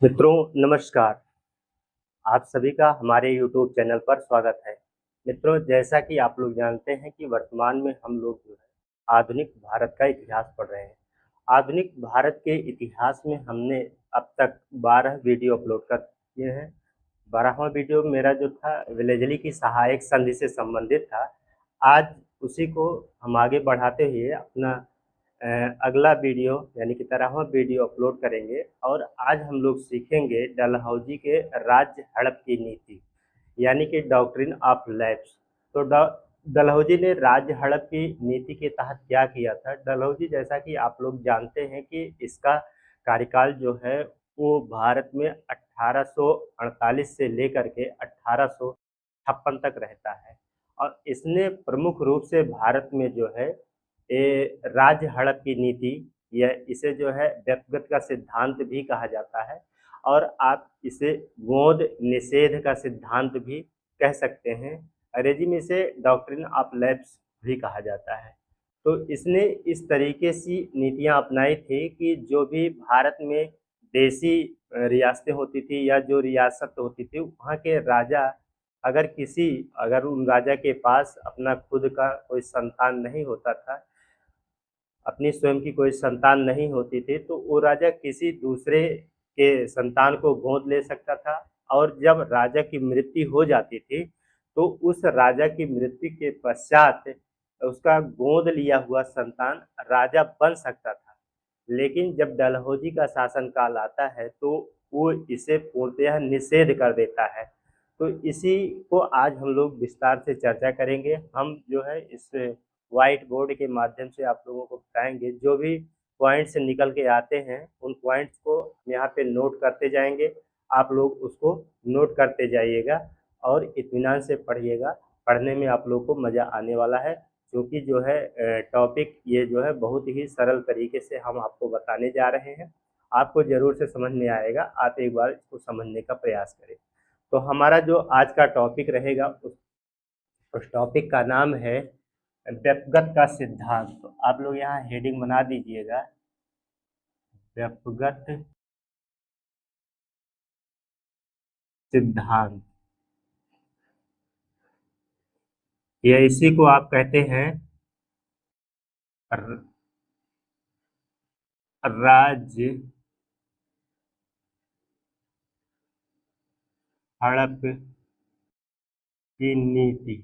मित्रों नमस्कार। आप सभी का हमारे YouTube चैनल पर स्वागत है। मित्रों जैसा कि आप लोग जानते हैं कि वर्तमान में हम लोग जो है आधुनिक भारत का इतिहास पढ़ रहे हैं। आधुनिक भारत के इतिहास में हमने अब तक 12 वीडियो अपलोड कर दिए हैं। 12वां वीडियो मेरा जो था विलेजली की सहायक संधि से संबंधित था। आज उसी को हम आगे बढ़ाते हुए अपना अगला वीडियो यानी कि 13वां वीडियो अपलोड करेंगे और आज हम लोग सीखेंगे डलहौजी के राज्य हड़प की नीति यानी कि डॉक्ट्रिन ऑफ लैप्स। तो डलहौजी ने राज्य हड़प की नीति के तहत क्या किया था। डलहौजी जैसा कि आप लोग जानते हैं कि इसका कार्यकाल जो है वो भारत में 1848 से लेकर के 1856 तक रहता है और इसने प्रमुख रूप से भारत में जो है राज्य हड़प की नीति या इसे जो है व्यक्तिगत का सिद्धांत भी कहा जाता है और आप इसे गोद निषेध का सिद्धांत भी कह सकते हैं। अंग्रेजी में इसे डॉक्ट्रिन ऑफ लैप्स भी कहा जाता है। तो इसने इस तरीके से नीतियां अपनाई थी कि जो भी भारत में देसी रियासतें होती थी या जो रियासत होती थी वहाँ के राजा अगर उन राजा के पास अपना खुद का कोई संतान नहीं होता था, अपनी स्वयं की कोई संतान नहीं होती थी, तो वो राजा किसी दूसरे के संतान को गोद ले सकता था और जब राजा की मृत्यु हो जाती थी तो उस राजा की मृत्यु के पश्चात उसका गोद लिया हुआ संतान राजा बन सकता था। लेकिन जब डलहौजी का शासनकाल आता है तो वो इसे पूर्णतः निषेध कर देता है। तो इसी को आज हम लोग विस्तार से चर्चा करेंगे। हम जो है इस व्हाइट बोर्ड के माध्यम से आप लोगों को बताएंगे, जो भी पॉइंट्स निकल के आते हैं उन पॉइंट्स को यहाँ पे नोट करते जाएंगे। आप लोग उसको नोट करते जाइएगा और इत्मीनान से पढ़िएगा। पढ़ने में आप लोग को मज़ा आने वाला है क्योंकि जो है टॉपिक ये जो है बहुत ही सरल तरीके से हम आपको बताने जा रहे हैं। आपको ज़रूर से समझ में आएगा। आप एक बार इसको समझने का प्रयास करें। तो हमारा जो आज का टॉपिक रहेगा उस टॉपिक का नाम है व्यक्तिगत का सिद्धांत। तो आप लोग यहाँ हेडिंग बना दीजिएगा, व्यक्तिगत सिद्धांत। या इसी को आप कहते हैं राज्य हड़प की नीति।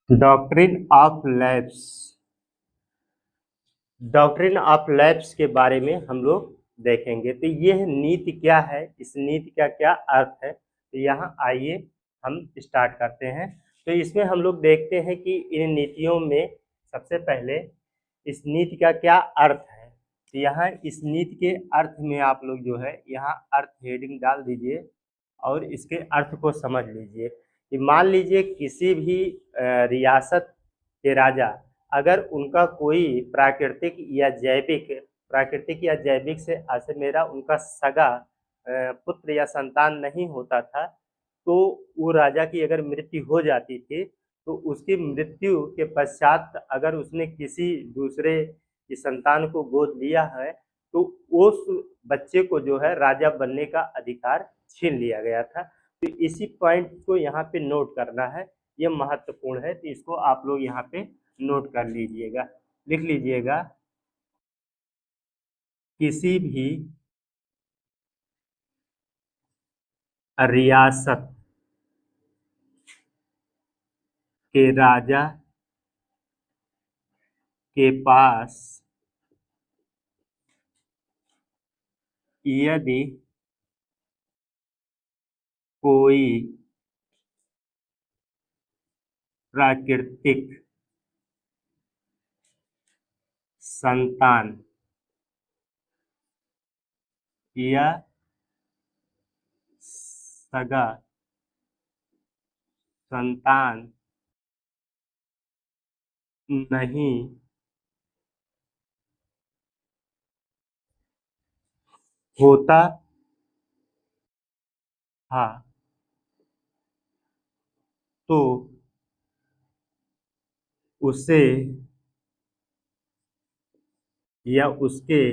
Doctrine of lapse. Doctrine of lapse के बारे में हम लोग देखेंगे। तो यह नीति क्या है, इस नीति का क्या अर्थ है, तो यहाँ आइए हम स्टार्ट करते हैं। तो इसमें हम लोग देखते हैं कि इन नीतियों में सबसे पहले इस नीति का क्या अर्थ है। तो यहाँ इस नीति के अर्थ में आप लोग जो है यहाँ अर्थ हेडिंग डाल दीजिए और इसके अर्थ को समझ लीजिए कि मान लीजिए किसी भी रियासत के राजा अगर उनका कोई प्राकृतिक या जैविक से ऐसे मेरा उनका सगा पुत्र या संतान नहीं होता था, तो वो राजा की अगर मृत्यु हो जाती थी तो उसकी मृत्यु के पश्चात अगर उसने किसी दूसरे की संतान को गोद लिया है तो उस बच्चे को जो है राजा बनने का अधिकार छीन लिया गया था। तो इसी पॉइंट को यहाँ पे नोट करना है, ये महत्वपूर्ण है। तो इसको आप लोग यहाँ पे नोट कर लीजिएगा, लिख लीजिएगा। किसी भी रियासत के राजा के पास यदि कोई प्राकृतिक संतान या सगा संतान नहीं होता, हाँ, तो उसे या उसके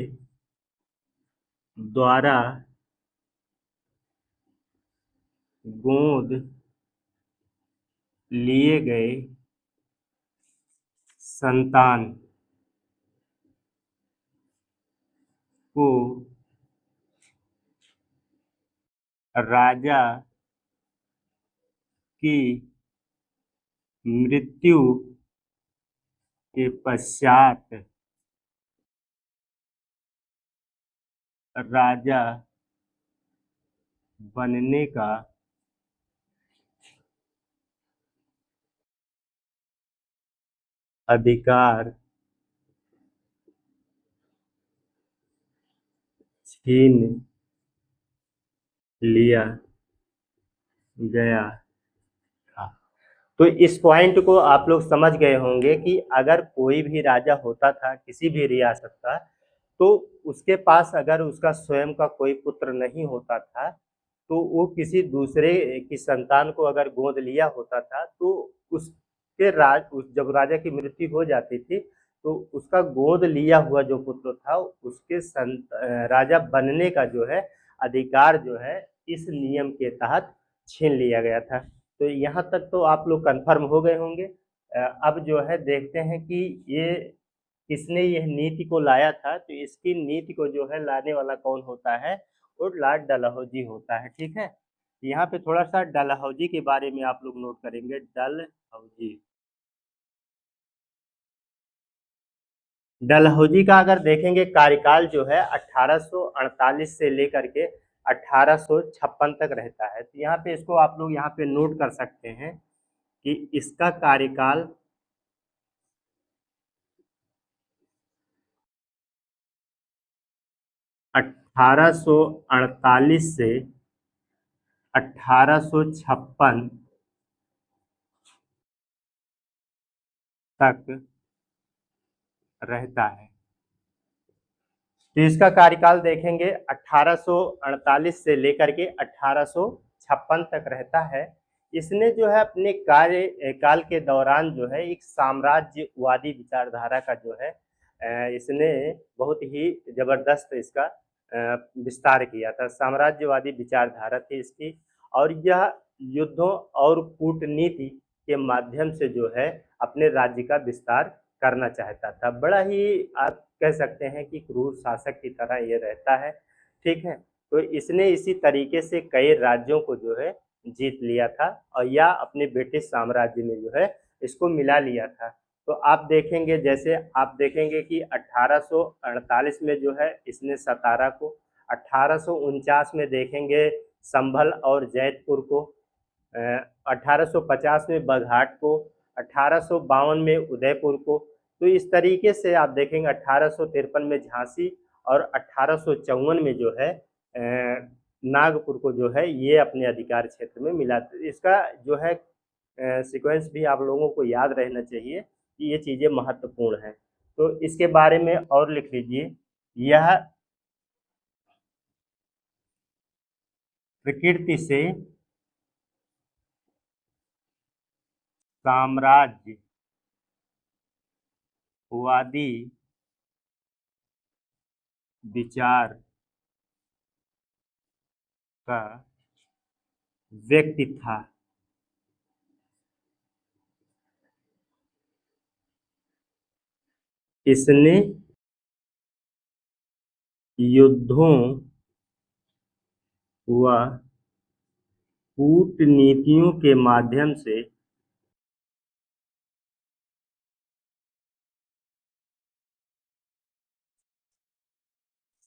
द्वारा गोद लिए गए संतान को राजा की मृत्यु के पश्चात राजा बनने का अधिकार छीन लिया गया था। तो इस पॉइंट को आप लोग समझ गए होंगे कि अगर कोई भी राजा होता था किसी भी रियासत का, तो उसके पास अगर उसका स्वयं का कोई पुत्र नहीं होता था, तो वो किसी दूसरे की संतान को अगर गोद लिया होता था, तो जब राजा की मृत्यु हो जाती थी, तो उसका गोद लिया हुआ जो पुत्र था उसके राजा बनने का जो है अधिकार जो है इस नियम के तहत छीन लिया गया था। तो यहाँ तक तो आप लोग कंफर्म हो गए होंगे। अब जो है देखते हैं कि ये किसने यह नीति को लाया था। तो इसकी नीति को जो है लाने वाला कौन होता है, और लॉर्ड डलहौजी होता है। ठीक है, यहाँ पे थोड़ा सा डलहौजी के बारे में आप लोग नोट करेंगे। डलहौजी डलहौजी का अगर देखेंगे कार्यकाल जो है 1848 से लेकर के 1856 तक रहता है। तो यहाँ पे इसको आप लोग यहाँ पे नोट कर सकते हैं कि इसका कार्यकाल 1848 से 1856 तक रहता है। तो इसका कार्यकाल देखेंगे 1848 से लेकर के 1856 तक रहता है। इसने जो है अपने कार्यकाल के दौरान जो है एक साम्राज्यवादी विचारधारा का जो है इसने बहुत ही जबरदस्त इसका विस्तार किया था। साम्राज्यवादी विचारधारा थी इसकी, और यह युद्धों और कूटनीति के माध्यम से जो है अपने राज्य का विस्तार करना चाहता था। बड़ा ही आप कह सकते हैं कि क्रूर शासक की तरह ये रहता है। ठीक है, तो इसने इसी तरीके से कई राज्यों को जो है जीत लिया था, और या अपने ब्रिटिश साम्राज्य में जो है इसको मिला लिया था। तो आप देखेंगे, जैसे आप देखेंगे कि 1848 में जो है इसने सतारा को, 1849 में देखेंगे संभल और जैतपुर को, 1850 में बघाट को, 1852 में उदयपुर को। तो इस तरीके से आप देखेंगे 1853 में झांसी, और 1854 में जो है नागपुर को जो है ये अपने अधिकार क्षेत्र में मिला। इसका जो है सीक्वेंस भी आप लोगों को याद रहना चाहिए कि ये चीज़ें महत्वपूर्ण हैं। तो इसके बारे में और लिख लीजिए, यह प्रकृति से साम्राज्यवादी विचार का व्यक्ति था। इसने युद्धों व कूटनीतियों के माध्यम से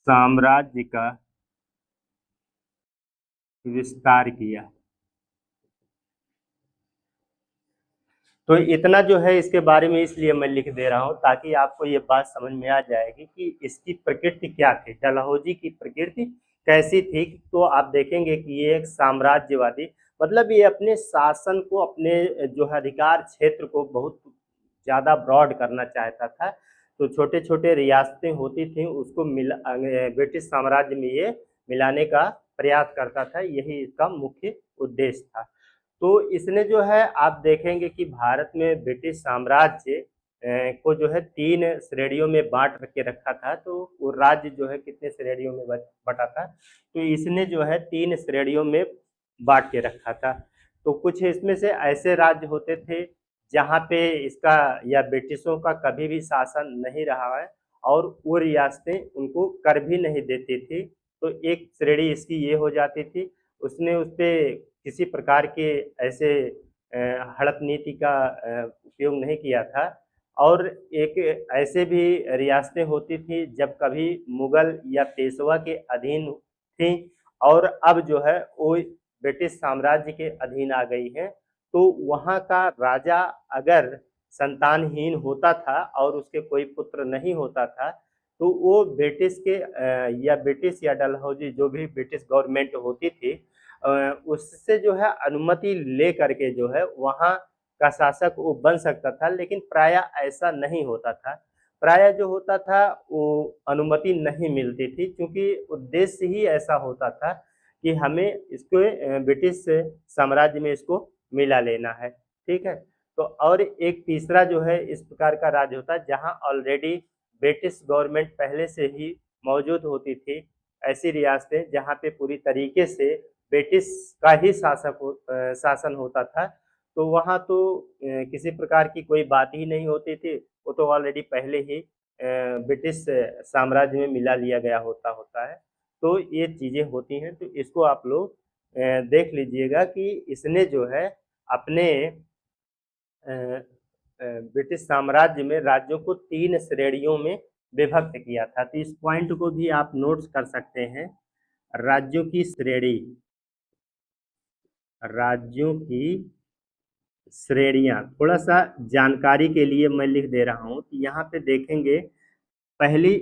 साम्राज्य का विस्तार किया। तो इतना जो है इसके बारे में इसलिए मैं लिख दे रहा हूँ ताकि आपको ये बात समझ में आ जाएगी कि इसकी प्रकृति क्या थी, डलहौजी की प्रकृति कैसी थी। तो आप देखेंगे कि ये एक साम्राज्यवादी, मतलब ये अपने शासन को, अपने जो है अधिकार क्षेत्र को बहुत ज़्यादा ब्रॉड करना चाहता था। तो छोटे छोटे रियासतें होती थी उसको ब्रिटिश साम्राज्य में ये मिलाने का प्रयास करता था, यही इसका मुख्य उद्देश्य था। तो इसने जो है आप देखेंगे कि भारत में ब्रिटिश साम्राज्य को जो है 3 श्रेणियों में बाँट के रखा था। तो वो राज्य जो है कितने श्रेणियों में बँटा था, तो इसने जो है 3 श्रेणियों में बाँट के रखा था। तो कुछ इसमें से ऐसे राज्य होते थे जहाँ पे इसका या ब्रिटिशों का कभी भी शासन नहीं रहा है और वो रियासतें उनको कर भी नहीं देती थी। तो एक श्रेणी इसकी ये हो जाती थी। उसने उसपे किसी प्रकार के ऐसे हड़प नीति का उपयोग नहीं किया था। और एक ऐसे भी रियासतें होती थी जब कभी मुगल या पेशवा के अधीन थी और अब जो है वो ब्रिटिश साम्राज्य के अधीन आ गई है। तो वहाँ का राजा अगर संतानहीन होता था और उसके कोई पुत्र नहीं होता था, तो वो ब्रिटिश के या ब्रिटिश या डलहौजी जो भी ब्रिटिश गवर्नमेंट होती थी, उससे जो है अनुमति ले करके जो है वहाँ का शासक वो बन सकता था, लेकिन प्रायः ऐसा नहीं होता था। प्रायः जो होता था वो अनुमति नहीं मिलती थी, क्योंकि उद्देश्य ही ऐसा होता था कि हमें इसको ब्रिटिश साम्राज्य में इसको मिला लेना है, ठीक है? तो और एक तीसरा जो है इस प्रकार का राज्य होता है जहाँ ऑलरेडी ब्रिटिश गवर्नमेंट पहले से ही मौजूद होती थी। ऐसी रियासतें जहाँ पे पूरी तरीके से ब्रिटिश का ही शासन होता था। तो वहाँ तो किसी प्रकार की कोई बात ही नहीं होती थी, वो तो ऑलरेडी पहले ही ब्रिटिश साम्राज्य में मिला लिया गया होता है। तो ये चीज़ें होती हैं, तो इसको आप लोग देख लीजिएगा कि इसने जो है अपने अ ब्रिटिश साम्राज्य में राज्यों को 3 श्रेणियों में विभक्त किया था। तो इस पॉइंट को भी आप नोट्स कर सकते हैं। राज्यों की श्रेणी, राज्यों की श्रेणियाँ, थोड़ा-सा जानकारी के लिए मैं लिख दे रहा हूँ कि यहाँ पे देखेंगे पहली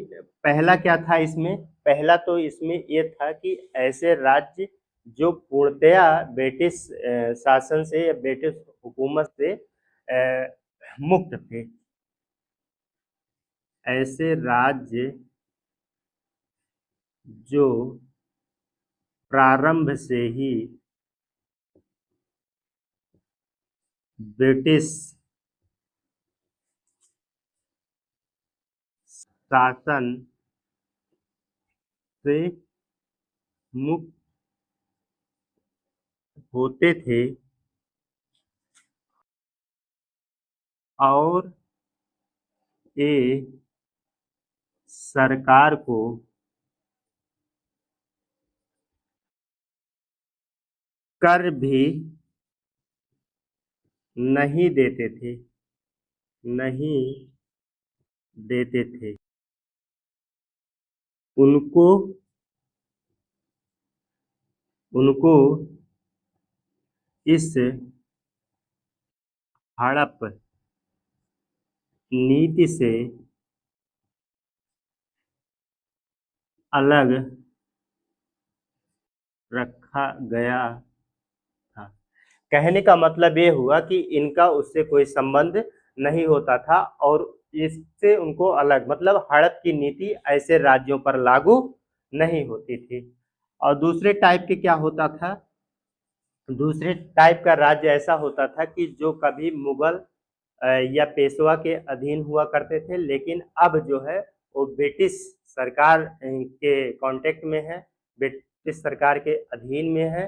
पहला क्या था इसमें? पहला तो इसमें ये था कि ऐसे राज्य जो पूर्णतया ब्रिटिश शासन से या ब्रिटिश हुकूमत से मुक्त थे। ऐसे राज्य जो प्रारंभ से ही ब्रिटिश शासन से मुक्त होते थे और ये सरकार को कर भी नहीं देते थे, नहीं देते थे। उनको उनको इस हड़प नीति से अलग रखा गया था। कहने का मतलब ये हुआ कि इनका उससे कोई संबंध नहीं होता था और इससे उनको अलग, मतलब हड़प की नीति ऐसे राज्यों पर लागू नहीं होती थी। और दूसरे टाइप के क्या होता था? दूसरे टाइप का राज्य ऐसा होता था कि जो कभी मुगल या पेशवा के अधीन हुआ करते थे, लेकिन अब जो है वो ब्रिटिश सरकार के कांटेक्ट में है, ब्रिटिश सरकार के अधीन में है।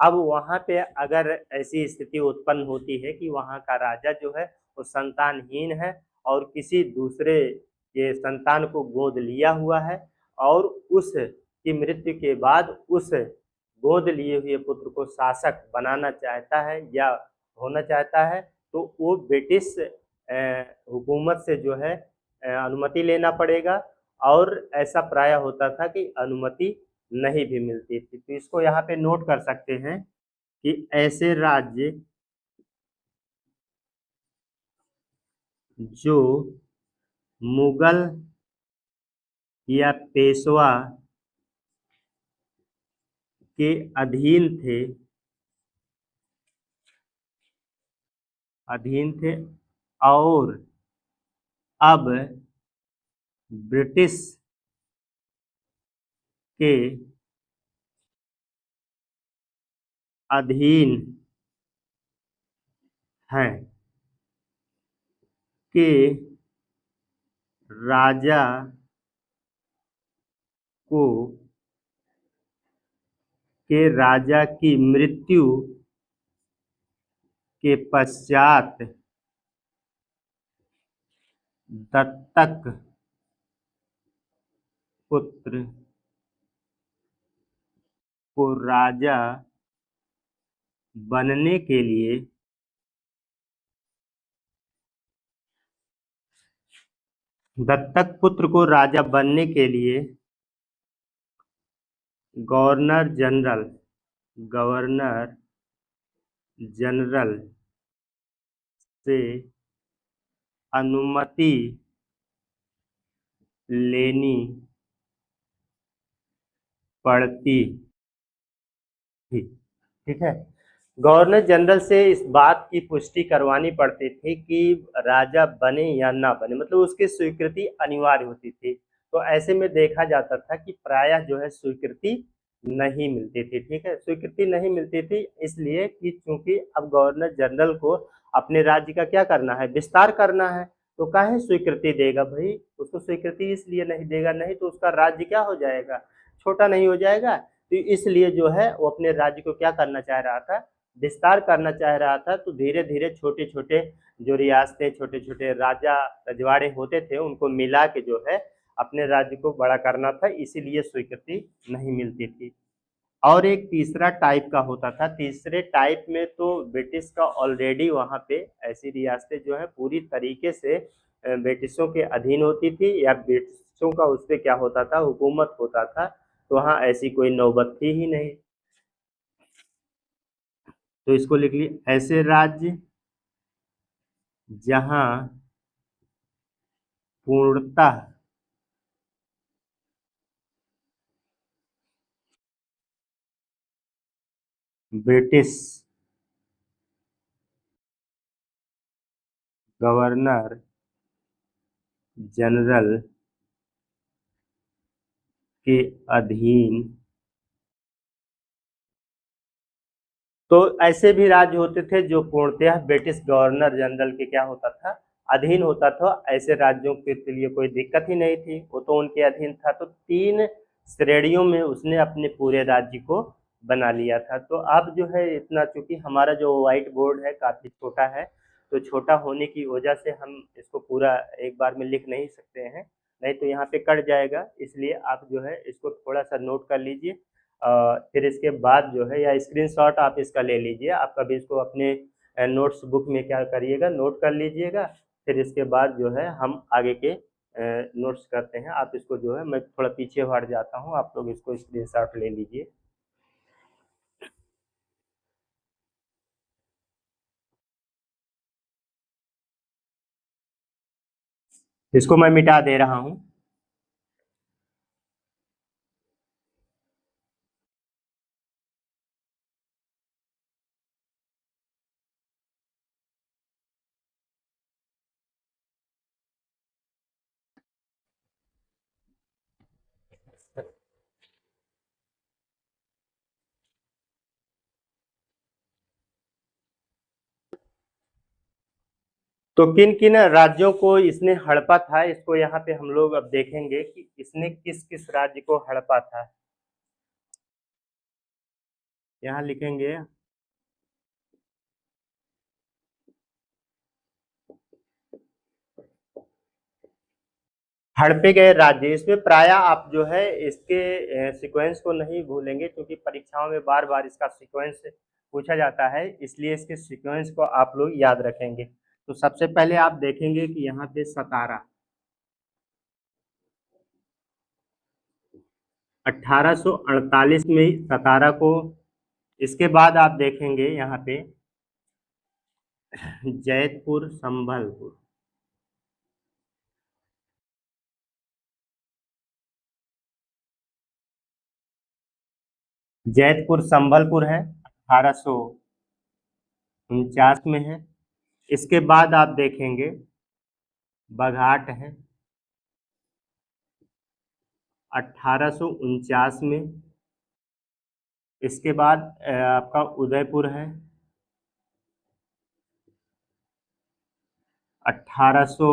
अब वहाँ पे अगर ऐसी स्थिति उत्पन्न होती है कि वहाँ का राजा जो है वो संतानहीन है और किसी दूसरे के संतान को गोद लिया हुआ है और उसकी मृत्यु के बाद उस गोद लिए हुए पुत्र को शासक बनाना चाहता है या होना चाहता है, तो वो ब्रिटिश हुकूमत से जो है अनुमति लेना पड़ेगा। और ऐसा प्रायः होता था कि अनुमति नहीं भी मिलती थी। तो इसको यहाँ पे नोट कर सकते हैं कि ऐसे राज्य जो मुगल या पेशवा के अधीन थे और अब ब्रिटिश के अधीन हैं कि राजा को राजा की मृत्यु के पश्चात दत्तक पुत्र को राजा बनने के लिए गवर्नर जनरल से अनुमति लेनी पड़ती थी। ठीक है, गवर्नर जनरल से इस बात की पुष्टि करवानी पड़ती थी कि राजा बने या ना बने, मतलब उसकी स्वीकृति अनिवार्य होती थी। तो ऐसे में देखा जाता था कि प्रायः जो है स्वीकृति नहीं मिलती थी। ठीक है, स्वीकृति नहीं मिलती थी इसलिए कि चूंकि अब गवर्नर जनरल को अपने राज्य का क्या करना है, विस्तार करना है, तो काहे स्वीकृति देगा भाई, उसको स्वीकृति इसलिए नहीं देगा, नहीं तो उसका राज्य क्या हो जाएगा, छोटा नहीं हो जाएगा। तो इसलिए जो है वो अपने राज्य को क्या करना चाह रहा था, विस्तार करना चाह रहा था। तो धीरे धीरे छोटे छोटे जो रियासतें, छोटे छोटे राजा रजवाड़े होते थे उनको मिला के जो है अपने राज्य को बड़ा करना था, इसीलिए स्वीकृति नहीं मिलती थी। और एक तीसरा टाइप का होता था, तीसरे टाइप में तो ब्रिटिश का ऑलरेडी वहाँ पे ऐसी रियासतें जो है पूरी तरीके से ब्रिटिशों के अधीन होती थी, या ब्रिटिशों का उस पर क्या होता था, हुकूमत होता था। तो वहाँ ऐसी कोई नौबत थी ही नहीं। तो इसको लिख लिए, ऐसे राज्य जहां पूर्णतः ब्रिटिश गवर्नर जनरल के अधीन। तो ऐसे भी राज्य होते थे जो पूर्णतः ब्रिटिश गवर्नर जनरल के क्या होता था, अधीन होता था। ऐसे राज्यों के लिए कोई दिक्कत ही नहीं थी, वो तो उनके अधीन था। तो 3 श्रेणियों में उसने अपने पूरे राज्य को बना लिया था। तो अब जो है इतना, चूंकि हमारा जो व्हाइट बोर्ड है काफी छोटा है, तो छोटा होने की वजह से हम इसको पूरा एक बार में लिख नहीं सकते हैं, नहीं तो यहाँ पे कट जाएगा। इसलिए आप जो है इसको थोड़ा सा नोट कर लीजिए। फिर इसके बाद जो है, या स्क्रीनशॉट आप इसका ले लीजिए, आप कभी इसको अपने नोट्स बुक में क्या करिएगा, नोट कर लीजिएगा। फिर इसके बाद जो है हम आगे के नोट्स करते हैं। आप इसको जो है, मैं थोड़ा पीछे हट जाता हूँ, आप लोग इसको स्क्रीनशॉट ले लीजिए। इसको मैं मिटा दे रहा हूँ। तो किन किन राज्यों को इसने हड़पा था, इसको यहाँ पे हम लोग अब देखेंगे कि इसने किस किस राज्य को हड़पा था। यहाँ लिखेंगे हड़पे गए राज्य। इसमें प्राय आप जो है इसके सीक्वेंस को नहीं भूलेंगे, क्योंकि परीक्षाओं में बार बार इसका सीक्वेंस पूछा जाता है, इसलिए इसके सीक्वेंस को आप लोग याद रखेंगे। तो सबसे पहले आप देखेंगे कि यहाँ पे सतारा 1848 में सतारा को। इसके बाद आप देखेंगे यहाँ पे जैतपुर संभलपुर, जैतपुर संभलपुर है 1849 में है। इसके बाद आप देखेंगे बघाट है 1849 में। इसके बाद आपका उदयपुर है 1800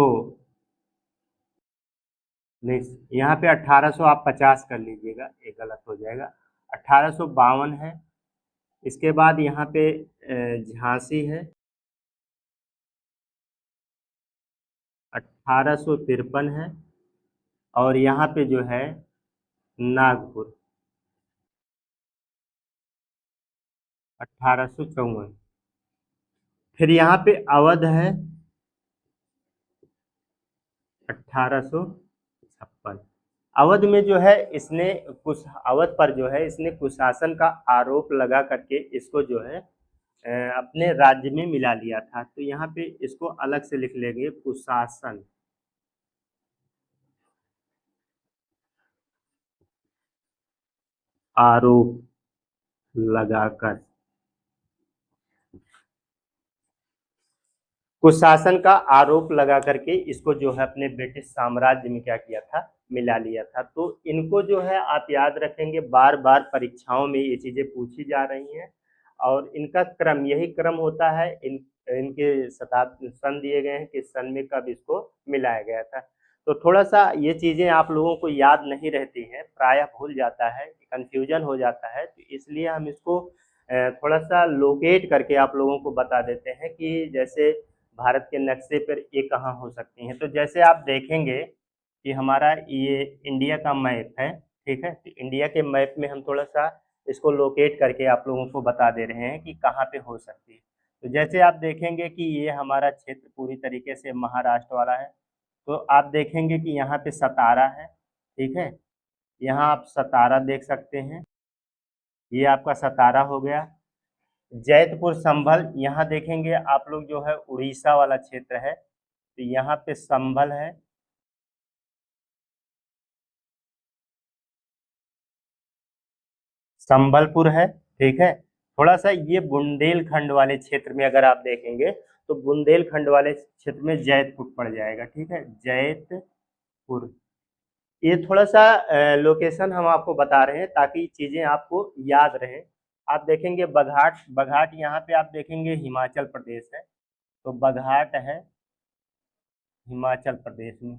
नहीं, यहाँ पे 1800 आप 50 कर लीजिएगा, ये गलत हो जाएगा। 1852 है। इसके बाद यहाँ पे झांसी है। 1853 है। और यहाँ पे जो है नागपुर, 1854। फिर यहाँ पे अवध है, 1856। अवध में जो है इसने कुछ, अवध पर जो है इसने कुशासन का आरोप लगा करके इसको जो है अपने राज्य में मिला लिया था। तो यहाँ पे इसको अलग से लिख लेंगे, कुशासन आरोप लगाकर। कुशासन का आरोप लगा करके इसको जो है अपने ब्रिटिश साम्राज्य में क्या किया था, मिला लिया था। तो इनको जो है आप याद रखेंगे, बार बार परीक्षाओं में ये चीजें पूछी जा रही हैं। और इनका क्रम, यही क्रम होता है। इनके शताब्दी सन दिए गए हैं कि सन में कब इसको मिलाया गया था। तो थोड़ा सा ये चीजें आप लोगों को याद नहीं रहती हैं, प्रायः भूल जाता है, कंफ्यूजन हो जाता है। तो इसलिए हम इसको थोड़ा सा लोकेट करके आप लोगों को बता देते हैं कि जैसे भारत के नक्शे पर ये कहाँ हो सकती हैं। तो जैसे आप देखेंगे कि हमारा ये इंडिया का मैप है, ठीक है। तो इंडिया के मैप में हम थोड़ा सा इसको लोकेट करके आप लोगों को बता दे रहे हैं कि कहाँ पे हो सकती है। तो जैसे आप देखेंगे कि ये हमारा क्षेत्र पूरी तरीके से महाराष्ट्र वाला है। तो आप देखेंगे कि यहाँ पे सतारा है, ठीक है। यहाँ आप सतारा देख सकते हैं, ये आपका सतारा हो गया। जैतपुर संभल, यहाँ देखेंगे आप लोग जो है उड़ीसा वाला क्षेत्र है। तो यहाँ पे संभल है। संबलपुर है, ठीक है। थोड़ा सा ये बुंदेलखंड वाले क्षेत्र में अगर आप देखेंगे तो बुंदेलखंड वाले क्षेत्र में जैतपुर पड़ जाएगा, ठीक है, जैतपुर। ये थोड़ा सा लोकेशन हम आपको बता रहे हैं ताकि चीजें आपको याद रहें। आप देखेंगे बघाट, बघाट यहाँ पे आप देखेंगे हिमाचल प्रदेश है। तो बघाट है हिमाचल प्रदेश में।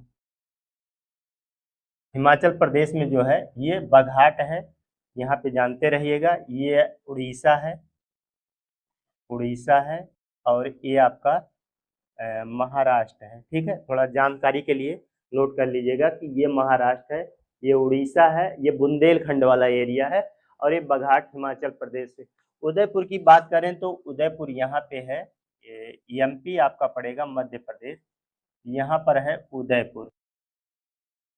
हिमाचल प्रदेश में जो है ये बघाट है, यहाँ पे जानते रहिएगा। ये उड़ीसा है, उड़ीसा है। और ये आपका महाराष्ट्र है, ठीक है। थोड़ा जानकारी के लिए नोट कर लीजिएगा कि ये महाराष्ट्र है, ये उड़ीसा है, ये बुंदेलखंड वाला एरिया है। और ये बघाट हिमाचल प्रदेश है। उदयपुर की बात करें तो उदयपुर यहाँ पे है, एमपी आपका पड़ेगा मध्य प्रदेश। यहाँ पर है उदयपुर।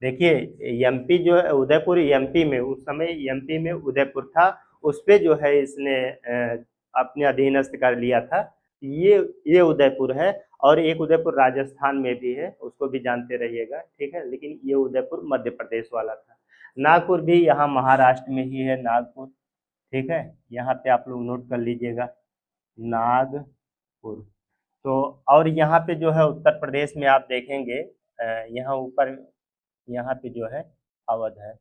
देखिए, एमपी जो है उदयपुर, एमपी में उस समय एमपी में उदयपुर था, उस पे जो है इसने अपने अधीनस्थ कर लिया था। ये उदयपुर है। और एक उदयपुर राजस्थान में भी है, उसको भी जानते रहिएगा, ठीक है। लेकिन ये उदयपुर मध्य प्रदेश वाला था। नागपुर भी यहाँ महाराष्ट्र में ही है, नागपुर, ठीक है। यहाँ पे आप लोग नोट कर लीजिएगा, नागपुर। तो और यहाँ पे जो है उत्तर प्रदेश में आप देखेंगे यहाँ ऊपर, यहाँ पे जो है अवध है।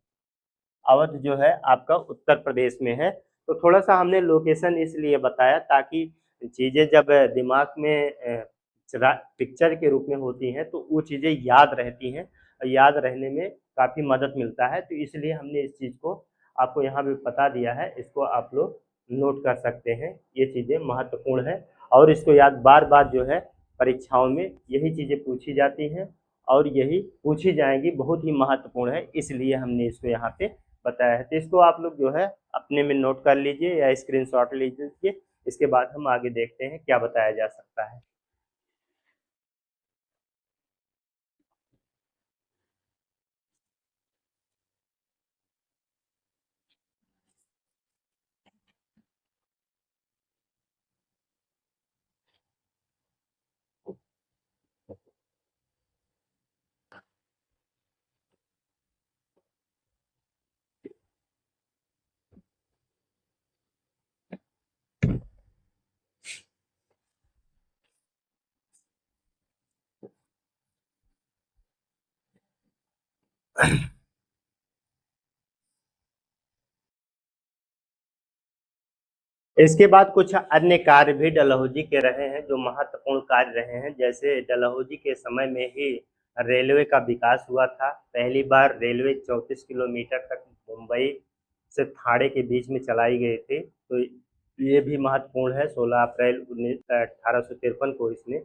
अवध जो है आपका उत्तर प्रदेश में है। तो थोड़ा सा हमने लोकेशन इसलिए बताया ताकि चीज़ें जब दिमाग में पिक्चर के रूप में होती हैं तो वो चीज़ें याद रहती हैं, और याद रहने में काफ़ी मदद मिलता है। तो इसलिए हमने इस चीज़ को आपको यहाँ पे बता दिया है, इसको आप लोग नोट कर सकते हैं। ये चीज़ें महत्वपूर्ण है और इसको याद बार बार जो है परीक्षाओं में यही चीज़ें पूछी जाती हैं और यही पूछी जाएंगी, बहुत ही महत्वपूर्ण है, इसलिए हमने इसको यहाँ पे बताया है। तो इसको आप लोग जो है अपने में नोट कर लीजिए या स्क्रीनशॉट लीजिए। इसके बाद हम आगे देखते हैं क्या बताया जा सकता है। इसके बाद कुछ अन्य कार्य भी डलहौजी के रहे हैं जो महत्वपूर्ण कार्य रहे हैं। जैसे डलहौजी के समय में ही रेलवे का विकास हुआ था। पहली बार रेलवे 34 किलोमीटर तक मुंबई से ठाणे के बीच में चलाई गई थी। तो ये भी महत्वपूर्ण है। 16 अप्रैल 1853 को इसने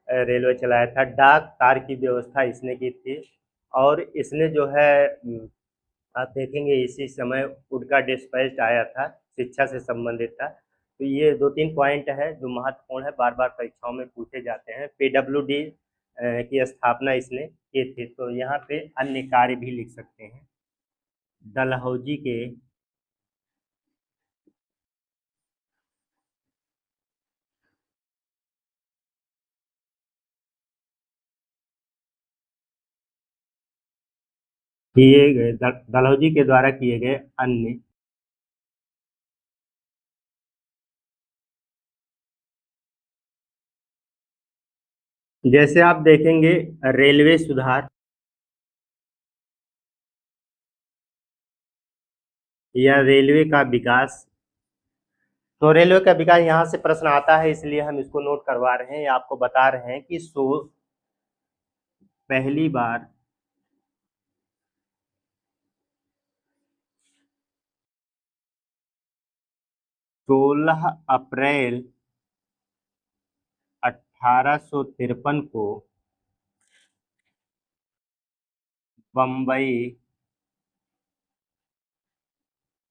रेलवे चलाया था। डाक तार की व्यवस्था इसने की थी। और इसने जो है आप देखेंगे इसी समय उनका डिस्पैच आया था, शिक्षा से संबंधित था। तो ये 2-3 पॉइंट है जो महत्वपूर्ण है, बार-बार परीक्षाओं में पूछे जाते हैं। पीडब्ल्यूडी की स्थापना इसने की थी। तो यहाँ पे अन्य कार्य भी लिख सकते हैं डलहौजी के किए गए डलहौजी के द्वारा किए गए अन्य। जैसे आप देखेंगे रेलवे सुधार या रेलवे का विकास। तो रेलवे का विकास यहाँ से प्रश्न आता है, इसलिए हम इसको नोट करवा रहे हैं या आपको बता रहे हैं कि पहली बार 16 अप्रैल 1853 को बम्बई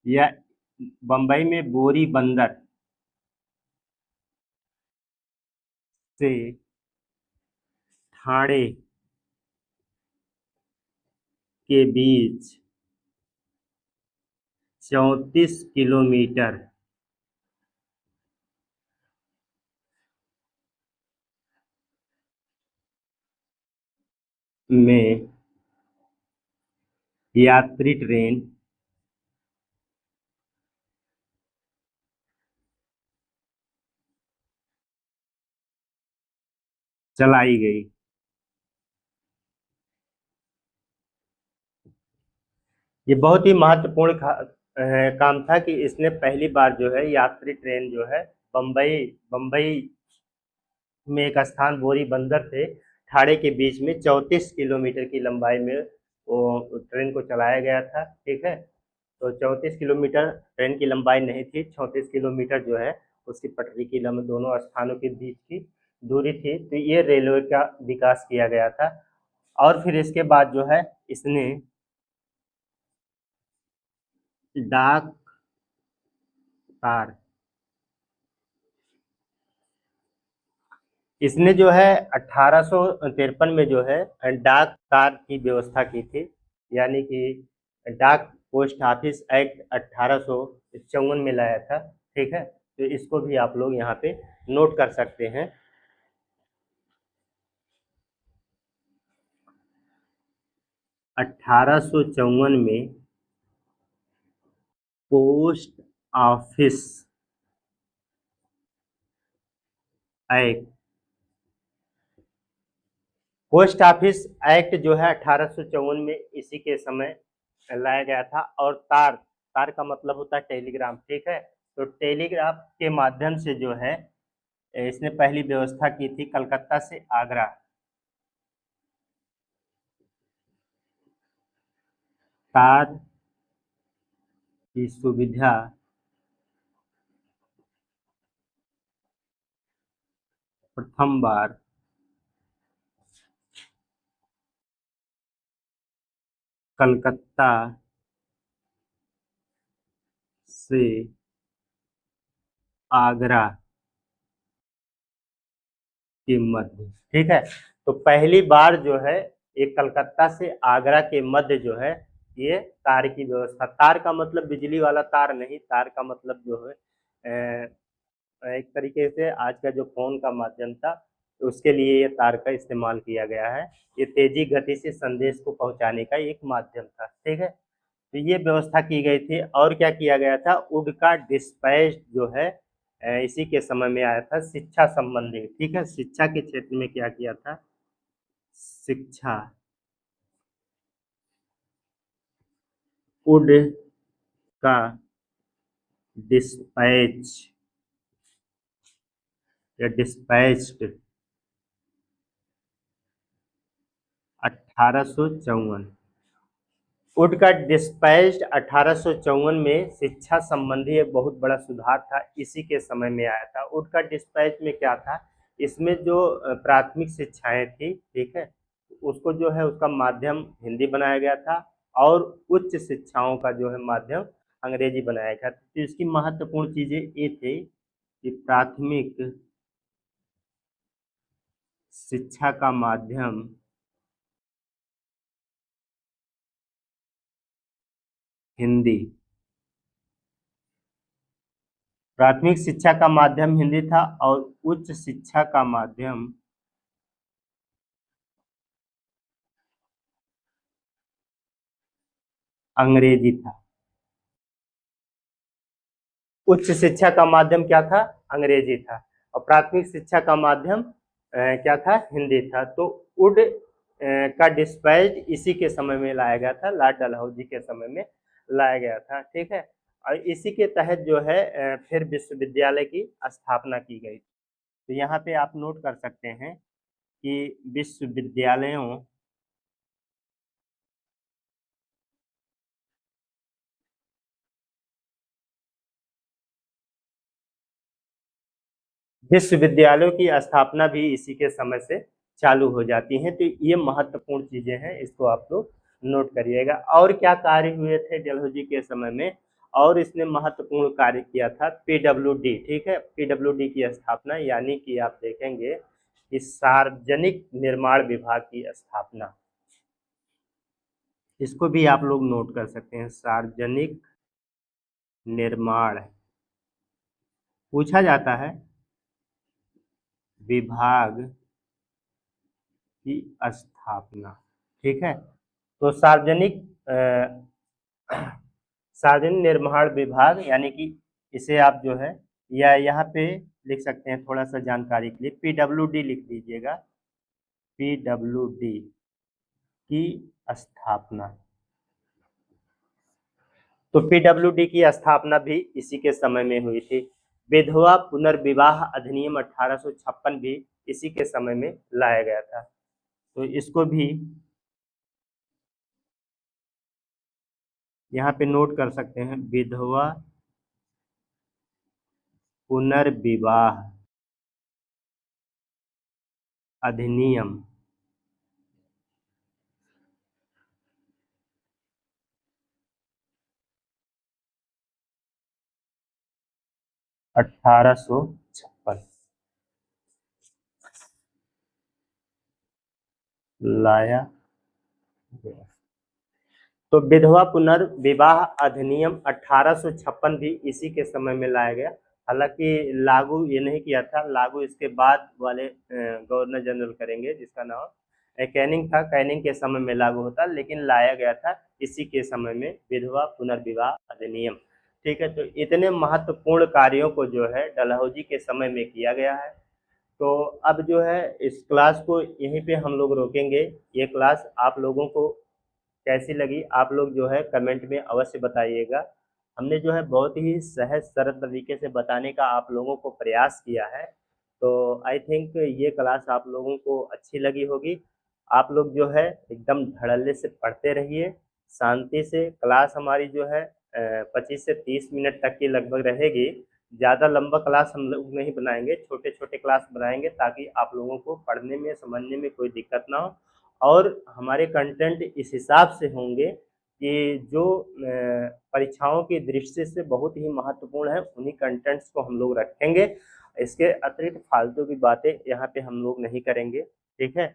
या बम्बई में बोरी बंदर से ठाणे के बीच 34 किलोमीटर में यात्री ट्रेन चलाई गई। ये बहुत ही महत्वपूर्ण काम था कि इसने पहली बार जो है यात्री ट्रेन जो है बम्बई बम्बई में एक स्थान बोरी बंदर से ठाणे के बीच में 34 किलोमीटर की लंबाई में वो ट्रेन को चलाया गया था। ठीक है। तो 34 किलोमीटर ट्रेन की लंबाई नहीं थी, 34 किलोमीटर जो है उसकी पटरी की लंब दोनों स्थानों के बीच की दूरी थी। तो ये रेलवे का विकास किया गया था। और फिर इसके बाद जो है इसने डाक तार इसने जो है 1853 में जो है डाक तार की व्यवस्था की थी। यानी कि डाक पोस्ट ऑफिस एक्ट 1854 में लाया था। ठीक है। तो इसको भी आप लोग यहाँ पे नोट कर सकते हैं। 1854 में post office act post office act जो है 1854 में इसी के समय लाया गया था। और तार तार का मतलब होता है टेलीग्राम। ठीक है। तो टेलीग्राफ के माध्यम से जो है इसने पहली व्यवस्था की थी कलकत्ता से आगरा। तार की सुविधा प्रथम बार कलकत्ता से आगरा के मध्य। ठीक है। तो पहली बार जो है एक कलकत्ता से आगरा के मध्य जो है ये तार की व्यवस्था। तार का मतलब बिजली वाला तार नहीं, तार का मतलब जो है एक तरीके से आज का जो फोन का माध्यम था तो उसके लिए ये तार का इस्तेमाल किया गया है। ये तेजी गति से संदेश को पहुंचाने का एक माध्यम था। ठीक है। तो ये व्यवस्था की गई थी। और क्या किया गया था, वुड का डिस्पैच जो है इसी के समय में आया था शिक्षा संबंधी। ठीक है। शिक्षा के क्षेत्र में क्या किया था, शिक्षा वुड का डिस्पैच या डिस्पैच्ड 1854। वुड का डिस्पैच्ड 1854 में शिक्षा संबंधी एक बहुत बड़ा सुधार था, इसी के समय में आया था। वुड का डिस्पैच में क्या था, इसमें जो प्राथमिक शिक्षाएं थी, ठीक है, उसको जो है उसका माध्यम हिंदी बनाया गया था और उच्च शिक्षाओं का जो है माध्यम अंग्रेजी बनाया गया था। तो इसकी महत्वपूर्ण चीजें ये थी कि प्राथमिक शिक्षा का माध्यम हिंदी, प्राथमिक शिक्षा का माध्यम हिंदी था और उच्च शिक्षा का माध्यम अंग्रेजी था। उच्च शिक्षा का माध्यम क्या था, अंग्रेजी था, और प्राथमिक शिक्षा का माध्यम क्या था, हिंदी था। तो वुड का डिस्पैच इसी के समय में लाया गया था, लॉर्ड डलहौजी के समय में लाया गया था, ठीक है। और इसी के तहत जो है फिर विश्वविद्यालय की स्थापना की गई। तो यहाँ पे आप नोट कर सकते हैं कि विश्वविद्यालयों विश्वविद्यालयों की स्थापना भी इसी के समय से चालू हो जाती हैं। तो ये महत्वपूर्ण चीजें हैं, इसको आप लोग नोट करिएगा। और क्या कार्य हुए थे डलहौजी के समय में, और इसने महत्वपूर्ण कार्य किया था पीडब्ल्यूडी, ठीक है, पीडब्ल्यूडी की स्थापना, यानी कि आप देखेंगे कि सार्वजनिक निर्माण विभाग की स्थापना, इसको भी आप लोग नोट कर सकते हैं। सार्वजनिक निर्माण पूछा जाता है विभाग की स्थापना, ठीक है। तो सार्वजनिक निर्माण विभाग, यानी कि इसे आप जो है या यहाँ पे लिख सकते हैं, थोड़ा सा जानकारी के लिए पीडब्ल्यूडी लिख दीजिएगा, पीडब्ल्यूडी की स्थापना। तो पीडब्ल्यूडी की स्थापना भी इसी के समय में हुई थी। विधवा पुनर्विवाह अधिनियम 1856 भी इसी के समय में लाया गया था। तो इसको भी यहाँ पे नोट कर सकते हैं, विधवा पुनर्विवाह अधिनियम 1856 लाया गया। तो विधवा पुनर्विवाह अधिनियम 1856 भी इसी के समय में लाया गया। हालांकि लागू ये नहीं किया था, लागू इसके बाद वाले गवर्नर जनरल करेंगे, जिसका नाम कैनिंग था। कैनिंग के समय में लागू होता, लेकिन लाया गया था इसी के समय में विधवा पुनर्विवाह अधिनियम, ठीक है। तो इतने महत्वपूर्ण कार्यों को जो है डलहौजी के समय में किया गया है। तो अब जो है इस क्लास को यहीं पे हम लोग रोकेंगे। ये क्लास आप लोगों को कैसी लगी, आप लोग जो है कमेंट में अवश्य बताइएगा। हमने जो है बहुत ही सहज सरल तरीके से बताने का आप लोगों को प्रयास किया है। तो आई थिंक ये क्लास आप लोगों को अच्छी लगी होगी। आप लोग जो है एकदम धड़ल्ले से पढ़ते रहिए, शांति से। क्लास हमारी जो है 25 से 30 मिनट तक की लगभग रहेगी। ज़्यादा लंबा क्लास हम लोग नहीं बनाएंगे, छोटे छोटे क्लास बनाएंगे, ताकि आप लोगों को पढ़ने में समझने में कोई दिक्कत ना हो। और हमारे कंटेंट इस हिसाब से होंगे कि जो परीक्षाओं की दृष्टि से बहुत ही महत्वपूर्ण है, उन्हीं कंटेंट्स को हम लोग रखेंगे। इसके अतिरिक्त फालतू की बातें यहाँ पे हम लोग नहीं करेंगे, ठीक है।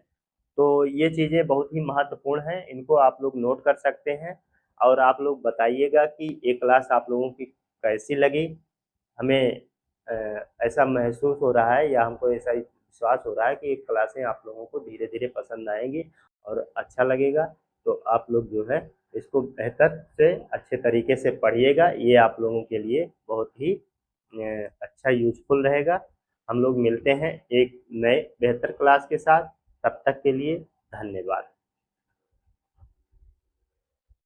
तो ये चीज़ें बहुत ही महत्वपूर्ण हैं, इनको आप लोग नोट कर सकते हैं। और आप लोग बताइएगा कि ये क्लास आप लोगों की कैसी लगी। हमें ऐसा महसूस हो रहा है, या हमको ऐसा विश्वास हो रहा है कि ये क्लासें आप लोगों को धीरे धीरे पसंद आएंगी और अच्छा लगेगा। तो आप लोग जो है इसको बेहतर से अच्छे तरीके से पढ़िएगा, ये आप लोगों के लिए बहुत ही अच्छा यूजफुल रहेगा। हम लोग मिलते हैं एक नए बेहतर क्लास के साथ, तब तक के लिए धन्यवाद।